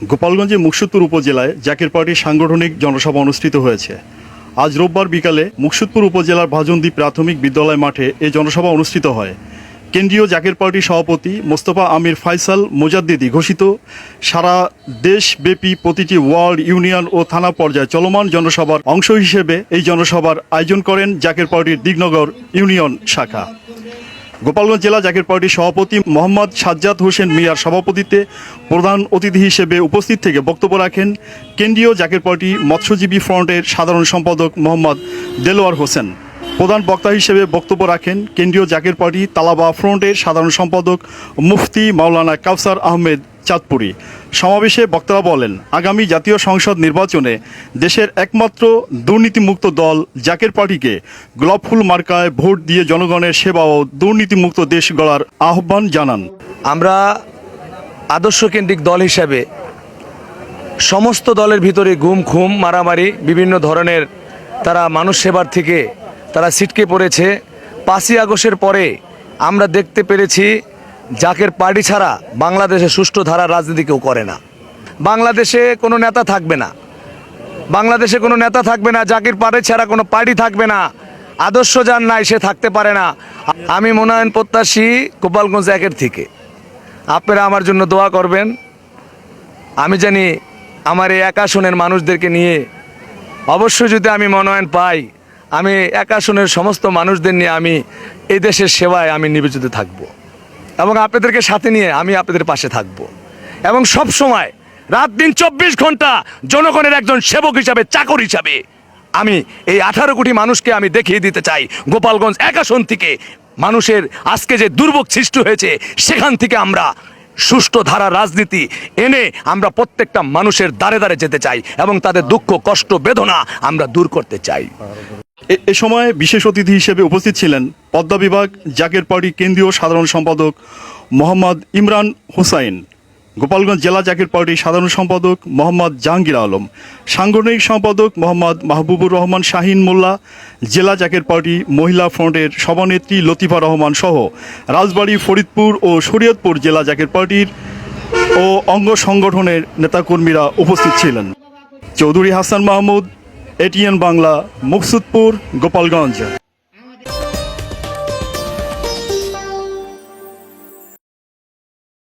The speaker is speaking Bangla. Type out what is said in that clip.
গোপালগঞ্জের মুকসুদপুর উপজেলায় জাকের পার্টির সাংগঠনিক জনসভা অনুষ্ঠিত হয়েছে। আজ রোববার বিকালে মুকসুদপুর উপজেলার ভাজনদী প্রাথমিক বিদ্যালয় মাঠে এই জনসভা অনুষ্ঠিত হয়। কেন্দ্রীয় জাকের পার্টির সভাপতি মোস্তফা আমির ফাইসাল মোজাদ্দিদি ঘোষিত সারা দেশব্যাপী প্রতিটি ওয়ার্ড, ইউনিয়ন ও থানা পর্যায়ে চলমান জনসভার অংশ হিসেবে এই জনসভার আয়োজন করেন জাকের পার্টির দিগনগর ইউনিয়ন শাখা। গোপালগঞ্জ জেলা জাকের পার্টির সভাপতি মোহাম্মদ সাজ্জাদ হোসেন মিয়ার সভাপতিত্বে প্রধান অতিথি হিসেবে উপস্থিত থেকে বক্তব্য রাখেন কেন্দ্রীয় জাকের পার্টি মৎস্যজীবী ফ্রন্টের সাধারণ সম্পাদক মোহাম্মদ দেলোয়ার হোসেন। প্রধান বক্তা হিসেবে বক্তব্য রাখেন কেন্দ্রীয় জাকের পার্টি তালাবা ফ্রন্টের সাধারণ সম্পাদক মুফতি মাওলানা কাউসার আহমেদ চাঁদপুরি। সমাবেশে বক্তারা বলেন, আগামী জাতীয় সংসদ নির্বাচনে দেশের একমাত্র দুর্নীতিমুক্ত দল জাকের পার্টিকে গোলাপফুল মার্কায় ভোট দিয়ে জনগণের সেবা ও দুর্নীতিমুক্ত দেশ গড়ার আহ্বান জানান। আমরা আদর্শকেন্দ্রিক দল হিসাবে সমস্ত দলের ভিতরে গুম খুম মারামারি বিভিন্ন ধরনের তারা মানুষ সেবার থেকে তারা ছিটকে পড়েছে। 5ই আগস্টের পরে আমরা দেখতে পেরেছি জাকের পার্টি ছাড়া বাংলাদেশে সুষ্ঠু ধারার রাজনীতি কেউ করে না। বাংলাদেশে কোনো নেতা থাকবে না, বাংলাদেশে কোনো নেতা থাকবে না, জাকের পার্টি ছাড়া কোনো পার্টি থাকবে না। আদর্শ যার নাই সে থাকতে পারে না। আমি মনোনয়ন প্রত্যাশী গোপালগঞ্জ একের থেকে, আপনারা আমার জন্য দোয়া করবেন। আমি জানি আমার এই এক আসনের মানুষদেরকে নিয়ে অবশ্যই যদি আমি মনোনয়ন পাই, আমি এক আসনের সমস্ত মানুষদের নিয়ে আমি এই দেশের সেবায় আমি নিবেদিত থাকব এবং আপনাদেরকে সাথে নিয়ে আমি আপনাদের পাশে থাকব এবং সব সময় রাত দিন 24 ঘন্টা জনগণের একজন সেবক হিসাবে, চাকর হিসাবে আমি এই 18 কোটি মানুষকে আমি দেখিয়ে দিতে চাই গোপালগঞ্জ এক আসন থেকে মানুষের আজকে যে দুর্ভোগ সৃষ্টি হয়েছে সেখান থেকে আমরা সুষ্ঠু ধারার রাজনীতি এনে আমরা প্রত্যেকটা মানুষের দ্বারে দ্বারে যেতে চাই এবং তাদের দুঃখ কষ্ট বেদনা আমরা দূর করতে চাই। এ সময় বিশেষ অতিথি হিসেবে উপস্থিত ছিলেন পদ্মা বিভাগ জাকের পার্টি কেন্দ্রীয় সাধারণ সম্পাদক মোহাম্মদ ইমরান হুসাইন, গোপালগঞ্জ জেলা জাকের পার্টির সাধারণ সম্পাদক মোহাম্মদ জাহাঙ্গীর আলম, সাংগঠনিক সম্পাদক মোহাম্মদ মাহবুবুর রহমান শাহিন মোল্লা, জেলা জাকের পার্টি মহিলা ফ্রন্টের সভানেত্রী লতিফা রহমান সহ রাজবাড়ী, ফরিদপুর ও শরীয়তপুর জেলা জাকের পার্টির ও অঙ্গ সংগঠনের নেতাকর্মীরা উপস্থিত ছিলেন। চৌধুরী হাসান মাহমুদ, এটিএন বাংলা, মুকসুদপুর, গোপালগঞ্জ।